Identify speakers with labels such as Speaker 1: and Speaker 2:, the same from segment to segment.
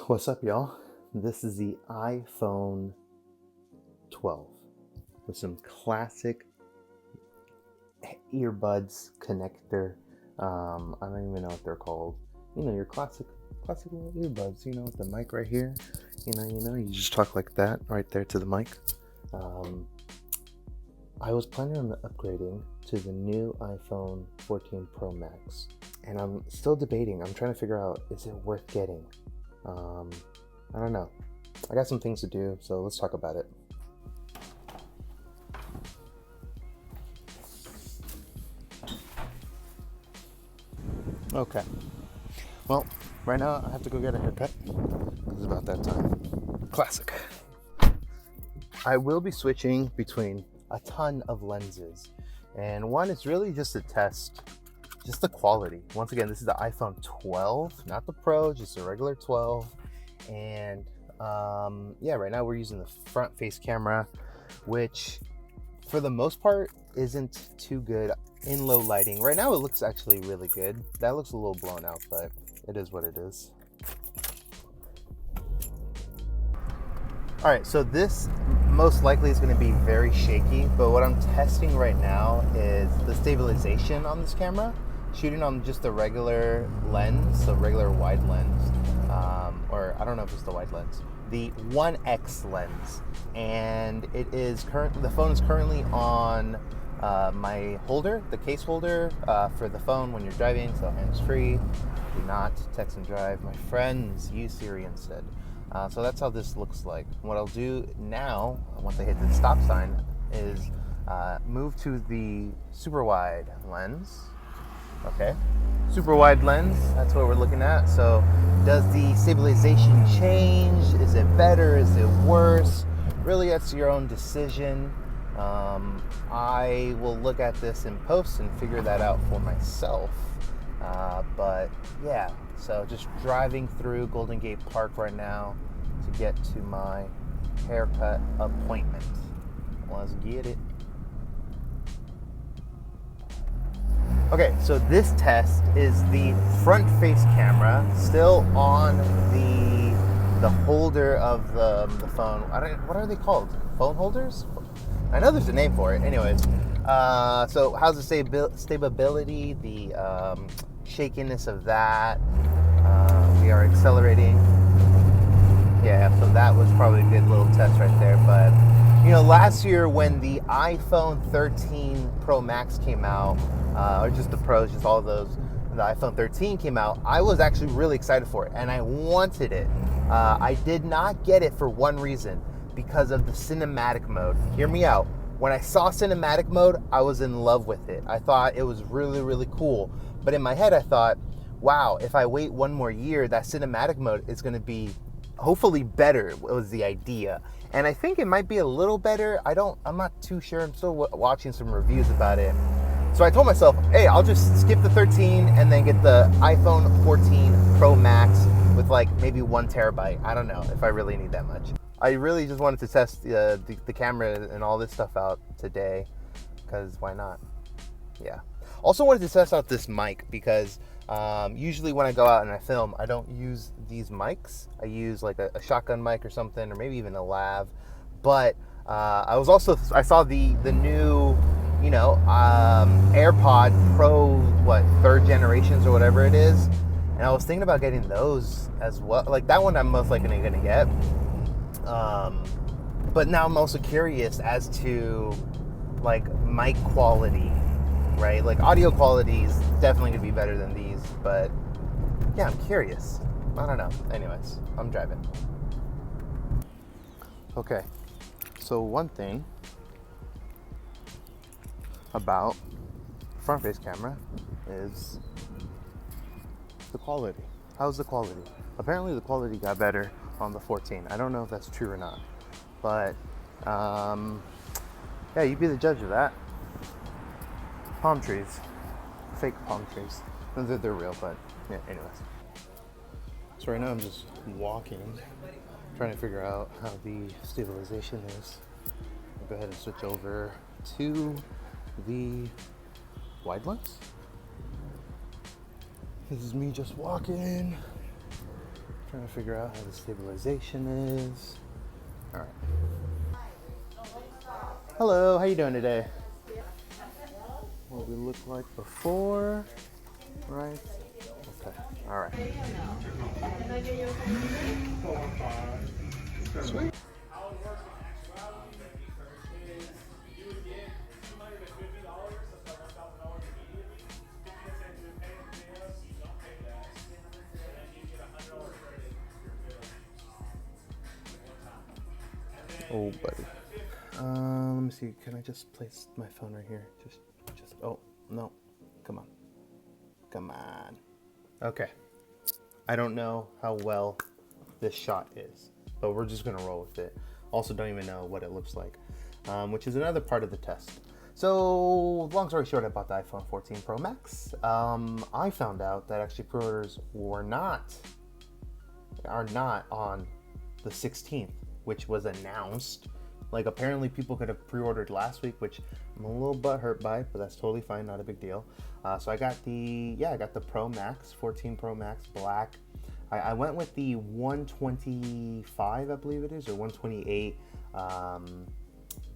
Speaker 1: What's up, y'all? This is the iPhone 12 with some classic earbuds connector. I don't even know what they're called. You know, your classic little earbuds. You know, with the mic right here. You just talk like that right there to the mic. I was planning on upgrading to the new iPhone 14 Pro Max, and I'm still debating. I'm trying to figure out, is it worth getting? I don't know. I got some things to do, so let's talk about it. Okay. Well, right now I have to go get a haircut. It's about that time. Classic. I will be switching between a ton of lenses, and one is really just to test just the quality. Once again, this is the iPhone 12, not the Pro, just a regular 12. And right now we're using the front face camera, which for the most part isn't too good in low lighting. Right now it looks actually really good. That looks a little blown out, but it is what it is. All right, so this most likely is going to be very shaky, but what I'm testing right now is the stabilization on this camera, shooting on just the regular lens, the regular wide lens, or I don't know if it's the wide lens, the 1X lens, and the phone is currently on my holder, the case holder for the phone when you're driving, so hands-free. Do not text and drive. My friends use Siri instead. So that's how this looks like. What I'll do now, once I hit the stop sign, is move to the super wide lens. Okay, super wide lens, that's what we're looking at. So does the stabilization change? Is it better? Is it worse? Really, that's your own decision. I will look at this in post and figure that out for myself. But yeah, so just driving through Golden Gate Park right now to get to my haircut appointment. Let's get it. Okay, so this test is the front face camera still on the holder of the phone. What are they called? Phone holders? I know there's a name for it. Anyways, so how's the stability, the shakiness of that? We are accelerating. Yeah, so that was probably a good little test right there. But last year when the iPhone 13 Pro Max came out, or just the Pros, just all of those, the iPhone 13 came out, I was actually really excited for it, and I wanted it. I did not get it for one reason, because of the cinematic mode. Hear me out. When I saw cinematic mode, I was in love with it. I thought it was really, really cool. But in my head, I thought, wow, if I wait one more year, that cinematic mode is going to be hopefully better, was the idea. And I think it might be a little better. I'm not too sure. I'm still watching some reviews about it. So I told myself, hey, I'll just skip the 13 and then get the iPhone 14 Pro Max with like maybe 1 terabyte. I don't know if I really need that much. I really just wanted to test the camera and all this stuff out today, because why not? Yeah. Also wanted to test out this mic because usually when I go out and I film, I don't use these mics. I use like a shotgun mic or something, or maybe even a lav. But I saw the new AirPod Pro, 3rd generations or whatever it is, and I was thinking about getting those as well. Like that one I'm most likely gonna get. But now I'm also curious as to like mic quality, right? Like audio quality is definitely gonna be better than these, but yeah, I'm curious. I don't know. Anyways, I'm driving. Okay, so one thing about front face camera is the quality. How's the quality? Apparently the quality got better on the 14. I don't know if that's true or not, but yeah, you be the judge of that. Palm trees, fake palm trees. They're real, but yeah, anyways. So right now I'm just walking, trying to figure out how the stabilization is. I'll go ahead and switch over to the wide lens. This is me just walking. Trying to figure out how the stabilization is. All right. Hello, how you doing today? What we look like before, right? Okay, all right. Sweet. Oh, buddy. Let me see. Can I just place my phone right here? Just. Oh no! Come on. Come on. Okay. I don't know how well this shot is, but we're just gonna roll with it. Also, don't even know what it looks like, which is another part of the test. So, long story short, I bought the iPhone 14 Pro Max. I found out that actually pre-orders are not on the 16th, which was announced. Like, apparently people could have pre-ordered last week, which I'm a little butthurt by, but that's totally fine, not a big deal. So I got the Pro Max, 14 Pro Max Black. I went with the 125, I believe it is, or 128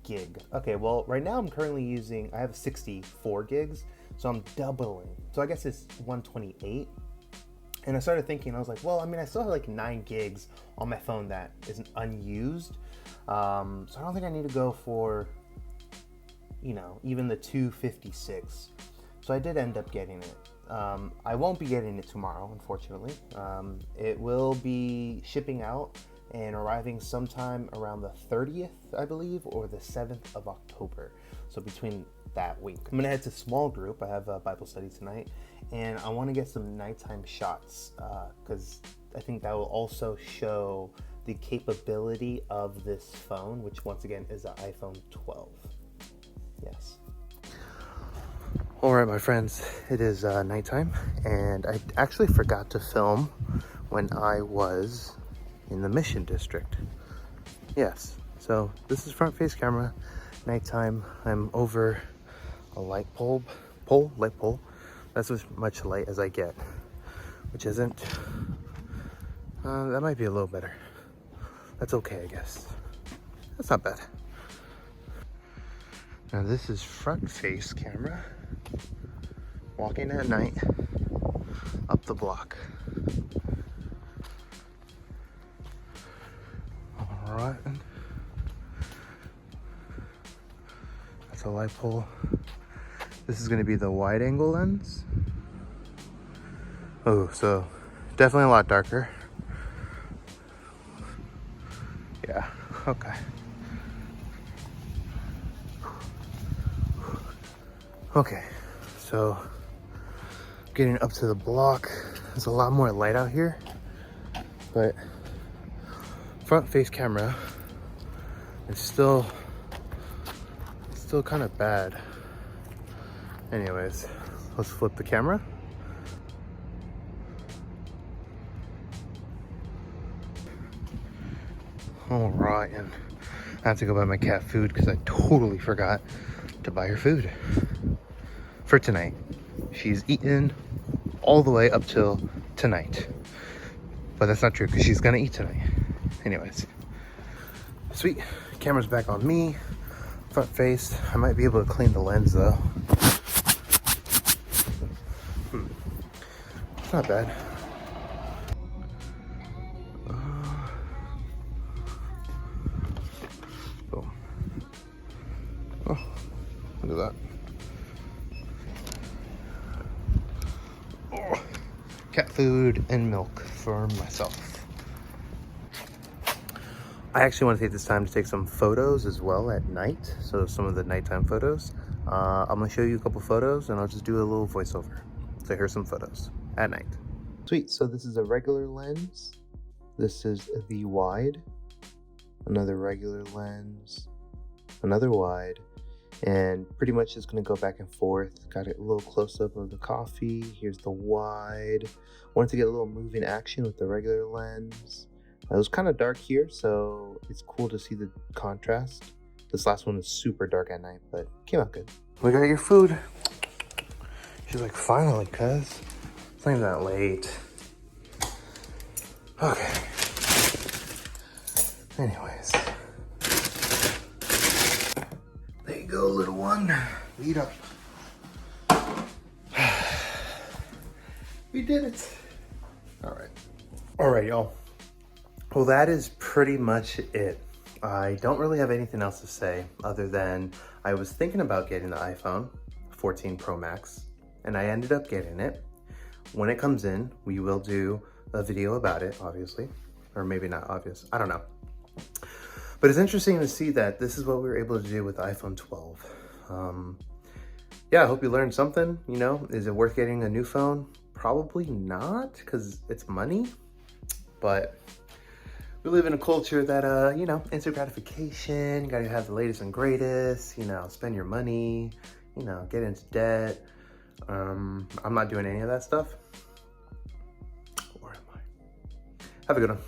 Speaker 1: gig. Okay, well, right now I'm currently I have 64 gigs, so I'm doubling. So I guess it's 128. And I started thinking, I was like, well, I mean, I still have like 9 gigs on my phone that isn't unused. So I don't think I need to go for, even the 256. So I did end up getting it. I won't be getting it tomorrow, unfortunately. It will be shipping out and arriving sometime around the 30th, I believe, or the 7th of October. So between that week. I'm gonna head to small group. I have a Bible study tonight, and I want to get some nighttime shots because I think that will also show the capability of this phone, which once again is an iPhone 12. Yes. All right, my friends, it is nighttime, and I actually forgot to film when I was in the Mission District. Yes, so this is front face camera, nighttime. I'm over a light pole. That's as much light as I get, which isn't, that might be a little better. That's okay, I guess. That's not bad. Now this is front face camera, walking at night up the block. All right. That's a light pole. This is going to be the wide angle lens. Oh, so definitely a lot darker. Yeah, okay. Okay, so getting up to the block. There's a lot more light out here, but front face camera is still kind of bad. Anyways, let's flip the camera. All right, and I have to go buy my cat food because I totally forgot to buy her food for tonight. She's eaten all the way up till tonight, but that's not true because she's gonna eat tonight. Anyways, sweet, camera's back on me, front face. I might be able to clean the lens though. It's not bad. Boom. Oh, look at that. Oh, cat food and milk for myself. I actually want to take this time to take some photos as well at night. So some of the nighttime photos. I'm going to show you a couple photos and I'll just do a little voiceover. So here's some photos at night. Sweet, so this is a regular lens. This is the wide. Another regular lens. Another wide. And pretty much just going to go back and forth. Got a little close-up of the coffee. Here's the wide. Wanted to get a little moving action with the regular lens. It was kind of dark here, so it's cool to see the contrast. This last one was super dark at night, but came out good. We got your food. She's like, finally, cuz. It's not even that late. Okay. Anyways. There you go, little one. Eat up. We did it. All right. All right, y'all. Well, that is pretty much it. I don't really have anything else to say other than I was thinking about getting the iPhone 14 Pro Max, and I ended up getting it. When it comes in, we will do a video about it, obviously. Or maybe not obvious, I don't know. But it's interesting to see that this is what we were able to do with the iPhone 12. Yeah, I hope you learned something, you know. Is it worth getting a new phone? Probably not, because it's money. But we live in a culture that, you know, instant gratification, you gotta have the latest and greatest, you know, spend your money, you know, get into debt. I'm not doing any of that stuff. Or am I? Have a good one.